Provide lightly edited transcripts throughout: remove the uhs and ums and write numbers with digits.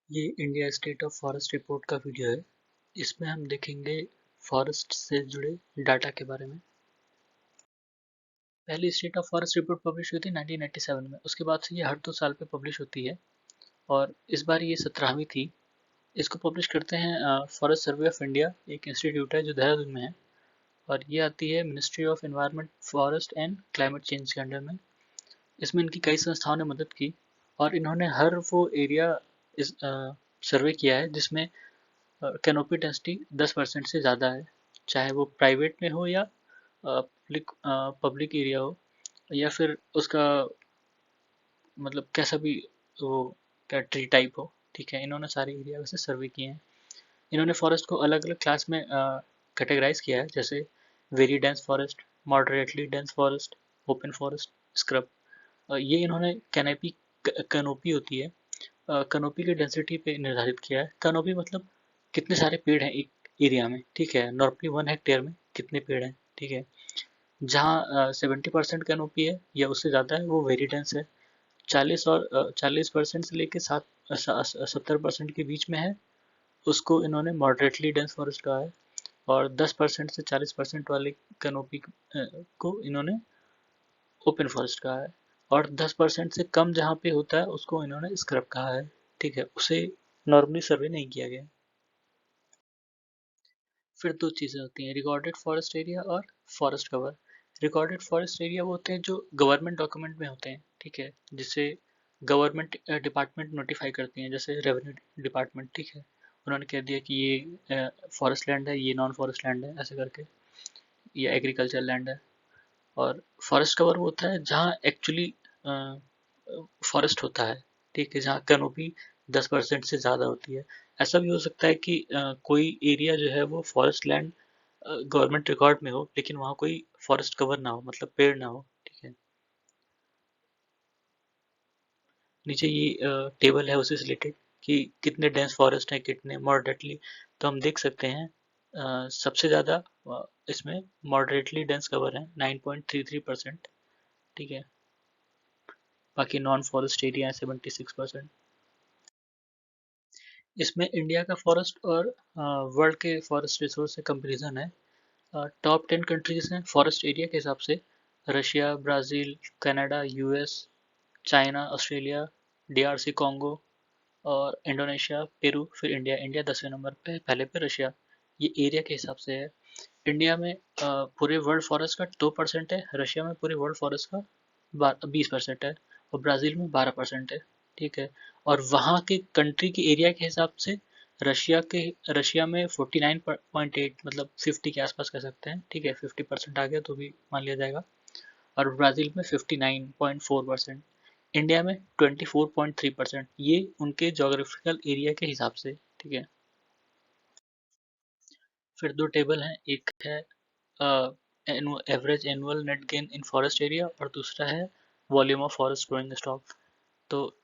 ये India state of forest report का video है। इसमें हम देखेंगे फॉरेस्ट से जुड़े डाटा के बारे में। पहली state of forest report publish हुई थी 1997 में। उसके बाद से ये हर 2 साल पे पब्लिश होती है और इस बार ये 17वीं थी। इसको पब्लिश करते हैं फॉरेस्ट सर्वे ऑफ इंडिया, एक इंस्टीट्यूट है जो देहरादून में है, और ये आती है ministry of environment, forest and climate change के अंडर में। इसमें इनकी कई संस्थाओं ने मदद की और इन्होंने हर वो एरिया इस सर्वे किया है जिसमें कैनोपी डेंसिटी 10% से ज़्यादा है, चाहे वो प्राइवेट में हो या पब्लिक एरिया हो, या फिर उसका मतलब कैसा भी वो क्या ट्री टाइप हो। ठीक है, इन्होंने सारे एरिया से सर्वे किए हैं। इन्होंने फॉरेस्ट को अलग अलग क्लास में कैटेगराइज किया है, जैसे very dense forest, moderately dense forest, open forest, scrub. ये इन्होंने कैनोपी कैनोपी होती है, कैनोपी की डेंसिटी पे निर्धारित किया है। कैनोपी मतलब कितने सारे पेड़ हैं एक एरिया में। ठीक है, नॉर्मली 1 हेक्टेयर में कितने पेड़ हैं। ठीक है, जहाँ 70% कैनोपी है या उससे ज़्यादा है वो वेरी डेंस है। 40% से लेके 70% के बीच में है, उसको इन्होंने मॉडरेटली डेंस फॉरेस्ट कहा है। और 10% से 40% वाले कैनोपी को इन्होंने ओपन फॉरेस्ट कहा है। और 10% से कम जहाँ पे होता है उसको इन्होंने स्क्रब कहा है। ठीक है, उसे नॉर्मली सर्वे नहीं किया गया। फिर दो चीज़ें होती हैं, रिकॉर्डेड फॉरेस्ट एरिया और forest cover. Recorded forest area वो होते हैं जो गवर्नमेंट डॉक्यूमेंट में होते हैं। ठीक है, जिसे गवर्नमेंट डिपार्टमेंट नोटिफाई करती हैं, जैसे रेवेन्यू डिपार्टमेंट। ठीक है, उन्होंने कह दिया कि ये फॉरेस्ट लैंड है, ये नॉन फॉरेस्ट लैंड है, ऐसे करके, ये एग्रीकल्चर लैंड है। और फॉरेस्ट कवर वो होता है जहाँ एक्चुअली फॉरेस्ट होता है। ठीक है, जहाँ कैनोपी 10% से ज़्यादा होती है। ऐसा भी हो सकता है कि कोई एरिया जो है वो फॉरेस्ट लैंड गवर्नमेंट रिकॉर्ड में हो, लेकिन वहाँ कोई फॉरेस्ट कवर ना हो, मतलब पेड़ ना हो। ठीक है, नीचे ये टेबल है उससे रिलेटेड कि कितने डेंस फॉरेस्ट हैं, कितने मॉडरेटली। तो हम देख सकते हैं सबसे ज़्यादा इसमें मॉडरेटली डेंस कवर है 9.33%। ठीक है, बाकी नॉन फॉरेस्ट एरिया है 76%। इसमें इंडिया का फॉरेस्ट और वर्ल्ड के फॉरेस्ट रिसोर्स से कंपेरिजन है। टॉप 10 कंट्रीज हैं फॉरेस्ट एरिया के हिसाब से: Russia, Brazil, Canada, US, China, Australia, DRC Congo और इंडोनेशिया, पेरू, फिर इंडिया। इंडिया 10वें नंबर पे, पहले पे रशिया। ये एरिया के हिसाब से है। इंडिया में पूरे वर्ल्ड फॉरेस्ट का 2% है, रशिया में पूरे वर्ल्ड फॉरेस्ट का 20% है, और ब्राज़ील में 12% है। ठीक है, और वहाँ के कंट्री के एरिया के हिसाब से रशिया में 49.8, मतलब 50 के आसपास कह सकते हैं। ठीक है, 50% आ गया तो भी मान लिया जाएगा। और ब्राज़ील में 59.4%। इंडिया में 24.3%। ये उनके जोग्राफिकल एरिया के हिसाब से। ठीक है, फिर दो टेबल हैं, एक है average annual net gain in forest area और दूसरा है volume of forest growing stock. तो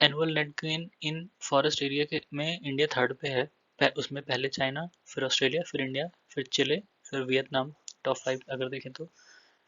annual net gain in forest area के में इंडिया थर्ड पे है। उसमें पहले चाइना, फिर ऑस्ट्रेलिया, फिर इंडिया, फिर चिले, फिर वियतनाम। टॉप 5 अगर देखें तो।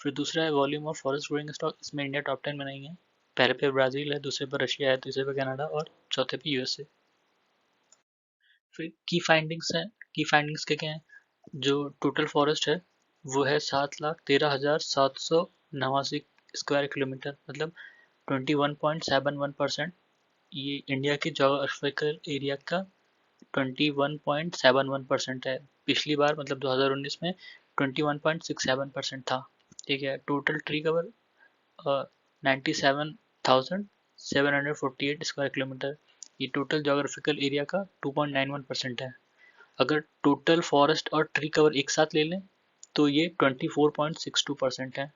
फिर दूसरा है volume of forest growing stock, इसमें इंडिया टॉप 10 में नहीं है। पहले पे ब्राज़ील है, दूसरे पे रशिया है, तीसरे पे कनाडा और चौथे पे यूएसए। फिर की फाइंडिंग्स हैं। की फाइंडिंग्स क्या क्या हैं? जो टोटल फॉरेस्ट है वो है 7,13,789 स्क्वायर किलोमीटर, मतलब 21.71%। ये इंडिया के जोग्राफिकल एरिया का 21.71% है। पिछली बार मतलब 2019 में 21.67% था। ठीक है, total tree cover 97,748 square kilometre. ये टोटल जोग्राफिकल एरिया का 2.91% है। अगर टोटल फॉरेस्ट और ट्री कवर एक साथ ले लें तो ये 24.62% है।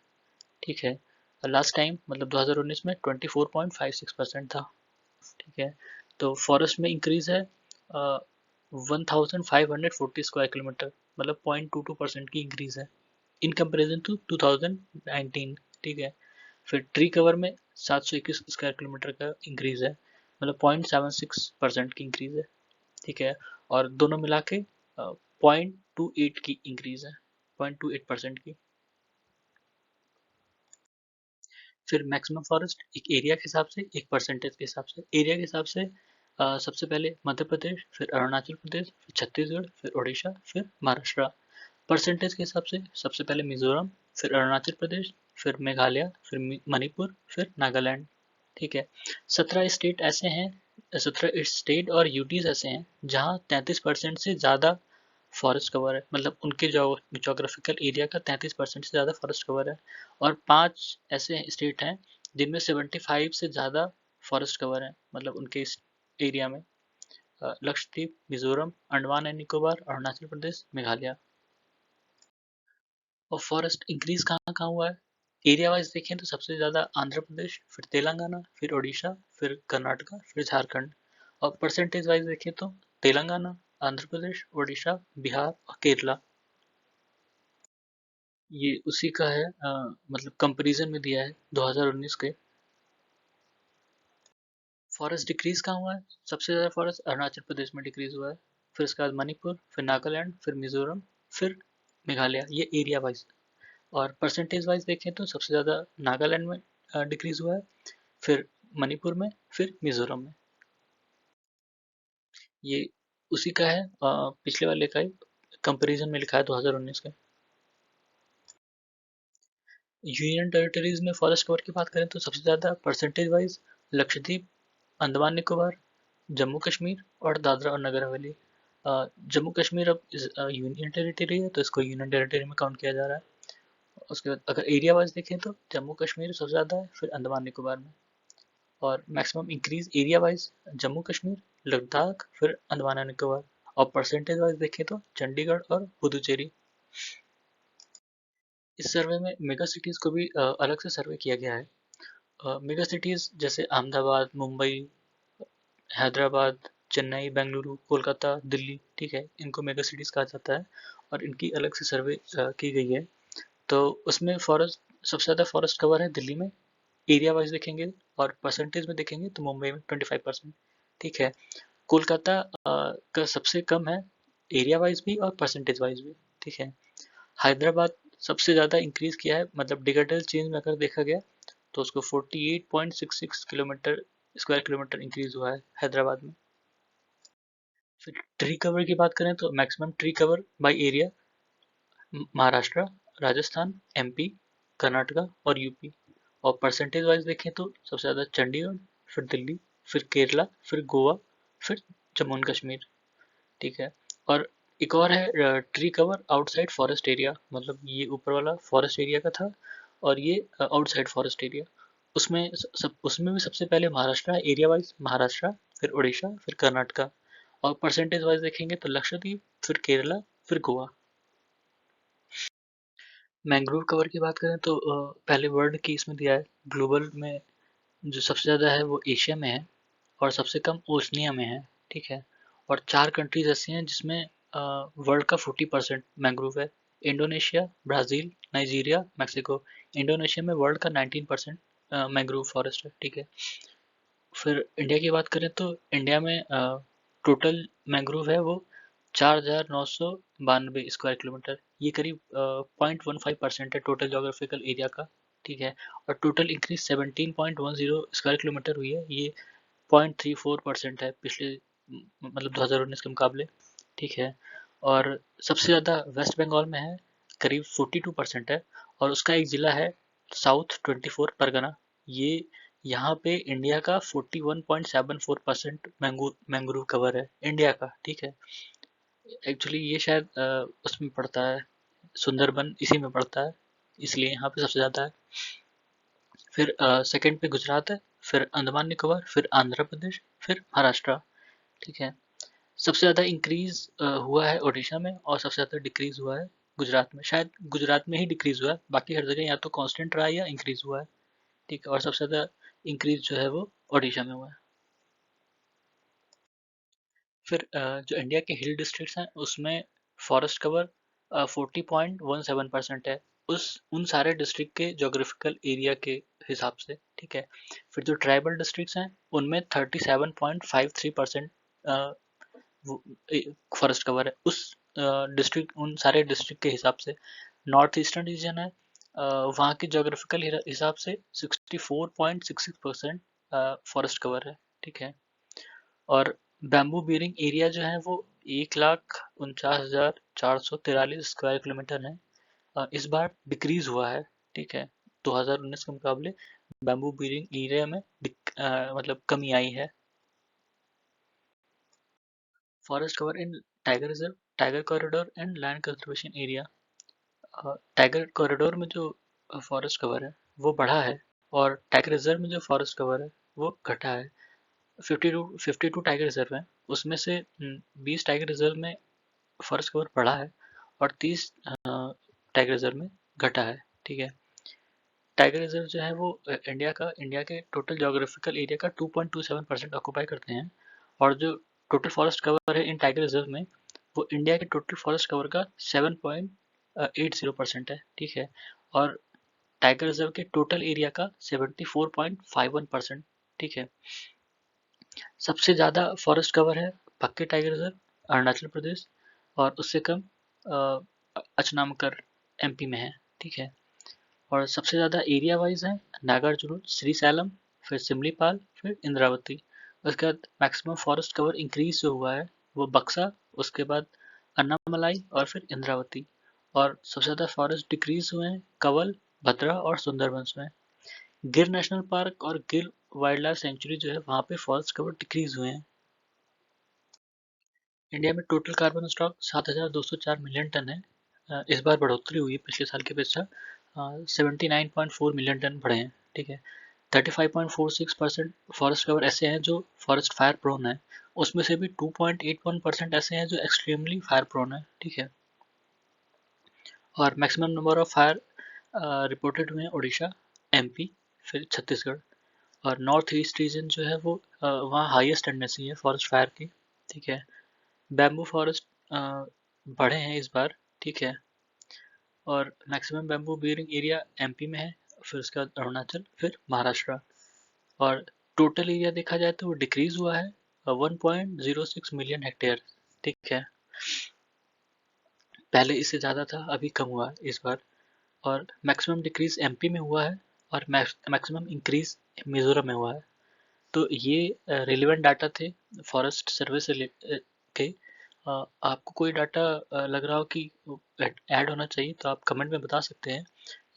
ठीक है, लास्ट टाइम मतलब 2019 में 24.56% था। ठीक है, तो फॉरेस्ट में इंक्रीज है 1540 स्क्वायर किलोमीटर, मतलब 0.22% की इंक्रीज है इन कंपेरिजन टू 2019। ठीक है, फिर ट्री कवर में 721 स्क्वायर किलोमीटर का इंक्रीज है, मतलब 0.76% की इंक्रीज है। ठीक है, और दोनों मिला के 0.28 की इंक्रीज है, 0.28% की। फिर मैक्सिमम फॉरेस्ट एक एरिया के हिसाब से, एक परसेंटेज के हिसाब से। एरिया के हिसाब से सबसे पहले मध्य प्रदेश, फिर अरुणाचल प्रदेश, फिर छत्तीसगढ़, फिर उड़ीसा, फिर महाराष्ट्र। परसेंटेज के हिसाब से सबसे पहले मिजोरम, फिर अरुणाचल प्रदेश, फिर मेघालय, फिर मणिपुर, फिर नागालैंड। ठीक है। 17 स्टेट ऐसे हैं, 17 स्टेट और यूटीज ऐसे हैं जहाँ 33% से ज़्यादा फॉरेस्ट कवर है, मतलब उनके जोग्राफिकल एरिया का 33% से ज़्यादा फॉरेस्ट कवर है। और 5 ऐसे स्टेट हैं जिनमें 75 से ज़्यादा फॉरेस्ट कवर है, मतलब उनके इस एरिया में। लक्षद्वीप, मिजोरम, अंडमान एंड निकोबार, अरुणाचल प्रदेश, मेघालय। और फॉरेस्ट इंक्रीज कहाँ कहाँ हुआ है? एरिया वाइज देखें तो सबसे ज़्यादा आंध्र प्रदेश, फिर तेलंगाना, फिर उड़ीसा, फिर कर्नाटका, फिर झारखंड। और परसेंटेज वाइज देखें तो तेलंगाना, आंध्र प्रदेश, उड़ीसा, बिहार और केरला। ये उसी का है, मतलब कंपैरिजन में दिया है 2019 के। फॉरेस्ट डिक्रीज कहाँ हुआ है? सबसे ज़्यादा फॉरेस्ट अरुणाचल प्रदेश में डिक्रीज हुआ है, फिर उसके बाद मणिपुर, फिर नागालैंड, फिर मिजोरम, फिर मेघालय। ये एरिया वाइज। और परसेंटेज वाइज देखें तो सबसे ज़्यादा नागालैंड में डिक्रीज हुआ है, फिर मणिपुर में, फिर मिजोरम में। ये उसी का है, पिछले वाले का ही कंपैरिजन में लिखा है 2019 का। यूनियन टेरिटरीज में फॉरेस्ट कवर की बात करें तो सबसे ज़्यादा परसेंटेज वाइज लक्षद्वीप, अंडमान निकोबार, जम्मू कश्मीर और दादरा और नगर हवेली। जम्मू कश्मीर अब यूनियन टेरिटरी है तो इसको यूनियन टेरिटरी में काउंट किया जा रहा है। उसके बाद अगर एरिया वाइज देखें तो जम्मू कश्मीर सबसे ज़्यादा है, फिर अंडमान निकोबार में। और maximum increase area wise Jammu Kashmir, Ladakh, फिर अंडमान एंड निकोबार। और परसेंटेज वाइज देखें तो चंडीगढ़ और पुदुचेरी। इस सर्वे में मेगा सिटीज़ को भी अलग से सर्वे किया गया है। मेगा सिटीज़ जैसे अहमदाबाद, मुंबई, हैदराबाद, चेन्नई, बेंगलुरु, कोलकाता, दिल्ली, ठीक है, इनको मेगा सिटीज़ कहा जाता है और इनकी अलग से सर्वे की गई है। तो उसमें फॉरेस्ट सबसे ज़्यादा फॉरेस्ट कवर है दिल्ली में, एरिया वाइज देखेंगे। और परसेंटेज में देखेंगे तो मुंबई में 25%। ठीक है। कोलकाता का सबसे कम है, एरिया वाइज भी और परसेंटेज वाइज भी। ठीक है। हैदराबाद सबसे ज़्यादा इंक्रीज किया है, मतलब डिजिटल चेंज में अगर देखा गया तो उसको 48.66 किलोमीटर स्क्वायर किलोमीटर इंक्रीज हुआ है हैदराबाद में। फिर ट्री कवर की बात करें तो maximum tree cover by area Maharashtra, Rajasthan, MP, Karnataka और यूपी। और परसेंटेज वाइज देखें तो सबसे ज़्यादा चंडीगढ़, फिर दिल्ली, फिर केरला, फिर गोवा, फिर जम्मू एंड कश्मीर। ठीक है। और एक और है tree cover outside forest area, मतलब ये ऊपर वाला फॉरेस्ट एरिया का था और ये आउटसाइड फॉरेस्ट एरिया। उसमें भी सबसे पहले महाराष्ट्र है एरिया वाइज, महाराष्ट्र, फिर उड़ीसा, फिर कर्नाटका। और परसेंटेज वाइज देखेंगे तो लक्षद्वीप, फिर केरला, फिर गोवा। मैंग्रोव कवर की बात करें तो पहले वर्ल्ड की इसमें दिया है, ग्लोबल में जो सबसे ज़्यादा है वो एशिया में है और सबसे कम ओशनिया में है। ठीक है। और 4 कंट्रीज ऐसी हैं जिसमें वर्ल्ड का 40% मैंग्रोव है। Indonesia, Brazil, Nigeria, Mexico. Indonesia में वर्ल्ड का 19% मैंग्रोव फॉरेस्ट है। ठीक है। फिर इंडिया की बात करें तो इंडिया में टोटल मैंग्रोव है वो 4,992 स्क्वायर किलोमीटर। ये करीब 0.15% है टोटल जोग्राफिकल एरिया का। ठीक है। और टोटल इंक्रीज 17.10 स्क्वायर किलोमीटर हुई है, ये 0.34% है पिछले मतलब 2019 के मुकाबले। ठीक है। और सबसे ज़्यादा वेस्ट बंगाल में है, करीब 42% है। और उसका एक ज़िला है साउथ 24 परगना। ये यहाँ पे इंडिया का 41.74% मैंग्रोव कवर है इंडिया का। ठीक है। एक्चुअली ये शायद उसमें पड़ता है, सुंदरबन इसी में पड़ता है, इसलिए यहाँ पे सबसे ज़्यादा है। फिर सेकंड पे गुजरात है, फिर अंडमान निकोबार, फिर आंध्र प्रदेश, फिर महाराष्ट्र। ठीक है। सबसे ज़्यादा इंक्रीज हुआ है उड़ीसा में और सबसे ज़्यादा डिक्रीज हुआ है गुजरात में। शायद गुजरात में ही डिक्रीज हुआ है, बाकी हर जगह या तो कांस्टेंट रहा है या इंक्रीज हुआ है। ठीक है। और सबसे ज़्यादा इंक्रीज जो है वो उड़ीसा में हुआ है। फिर जो इंडिया के हिल डिस्ट्रिक्ट्स हैं उसमें फॉरेस्ट कवर 40.17% है, उस उन सारे डिस्ट्रिक्ट के जोग्राफिकल एरिया के हिसाब से। ठीक है। फिर जो ट्राइबल डिस्ट्रिक्ट्स हैं उनमें 37.53% फॉरेस्ट कवर है उस डिस्ट्रिक्ट, उन सारे डिस्ट्रिक्ट के हिसाब से। नॉर्थ ईस्टर्न रीजन है, वहाँ के जोग्राफिकल हिसाब से 64.66% फॉरेस्ट कवर है। ठीक है। और बैम्बू बीयरिंग एरिया जो है वो 1,49,443 स्क्वायर किलोमीटर है। इस बार डिक्रीज हुआ है, ठीक है। 2019 के मुकाबले बैम्बू बीयरिंग एरिया में मतलब कमी आई है। Forest cover in tiger reserve, tiger corridor and land conservation area. Tiger corridor में जो फॉरेस्ट कवर है वो बढ़ा है, और टाइगर रिजर्व में जो फॉरेस्ट कवर है वो घटा है। 52 टाइगर रिजर्व है, उसमें से 20 टाइगर रिजर्व में फॉरेस्ट कवर बढ़ा है और 30 टाइगर रिजर्व में घटा है, ठीक है। टाइगर रिजर्व जो है वो इंडिया के टोटल जोग्राफिकल एरिया का 2.27% ऑक्यूपाई करते हैं, और जो टोटल फॉरेस्ट कवर है इन टाइगर रिजर्व में वो इंडिया के टोटल फॉरेस्ट कवर का 7.80% है, ठीक है। और टाइगर रिजर्व के टोटल एरिया का 74.51%, ठीक है। सबसे ज़्यादा फॉरेस्ट कवर है पक्के टाइगर रिजर्व अरुणाचल प्रदेश, और उससे कम अचनामकर एमपी में है, ठीक है। और सबसे ज़्यादा एरिया वाइज है नागार्जुन, श्री सैलम, फिर सिमलीपाल, फिर इंद्रावती। उसके बाद मैक्सिमम फॉरेस्ट कवर इंक्रीज जो हुआ है वो बक्सा, उसके बाद अन्नामलाई और फिर इंद्रावती। और सबसे ज़्यादा फॉरेस्ट डिक्रीज हुए हैं कंवल, भद्रा और सुंदरबंस में। गिर नेशनल पार्क और गिर वाइल्ड लाइफ सेंचुरी जो है वहाँ पे फॉरेस्ट कवर डिक्रीज हुए हैं। इंडिया में total carbon stock 7,204 million tonne है। इस बार बढ़ोतरी हुई है पिछले साल की अपेक्षा, 79.4 मिलियन टन बढ़े हैं, ठीक है। 35.46% फॉरेस्ट कवर ऐसे हैं जो फॉरेस्ट फायर प्रोन है, उसमें से भी 2.81% ऐसे हैं जो एक्सट्रीमली फायर प्रोन है, ठीक है। और maximum number of fire reported हुए हैं उड़ीसा, एमपी, फिर छत्तीसगढ़। और नॉर्थ ईस्ट रीजन जो है वो वहाँ हाईएस्ट टेंडेंसी है फॉरेस्ट फायर की, ठीक है। बैम्बू फॉरेस्ट बढ़े हैं इस बार, ठीक है। और maximum bamboo bearing area MP में है, फिर उसके बाद अरुणाचल, फिर महाराष्ट्र। और टोटल एरिया देखा जाए तो वो डिक्रीज हुआ है 1.06 मिलियन हेक्टेयर, ठीक है। पहले इससे ज़्यादा था, अभी कम हुआ है इस बार। और मैक्सिमम डिक्रीज एमपी में हुआ है, और मैक्सिमम इंक्रीज मिजोरम में हुआ है। तो ये रिलेवेंट डाटा थे फॉरेस्ट सर्वे से के। आपको कोई डाटा लग रहा हो कि ऐड होना चाहिए तो आप कमेंट में बता सकते हैं,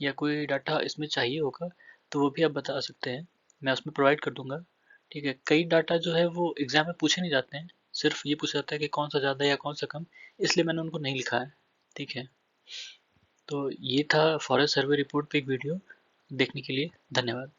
या कोई डाटा इसमें चाहिए होगा तो वो भी आप बता सकते हैं, मैं उसमें प्रोवाइड कर दूंगा, ठीक है। कई डाटा जो है वो एग्जाम में पूछे नहीं जाते हैं, सिर्फ ये पूछा जाता है कि कौन सा ज़्यादा या कौन सा कम, इसलिए मैंने उनको नहीं लिखा है, ठीक है। तो ये था फॉरेस्ट सर्वे रिपोर्ट पे एक वीडियो, देखने के लिए धन्यवाद।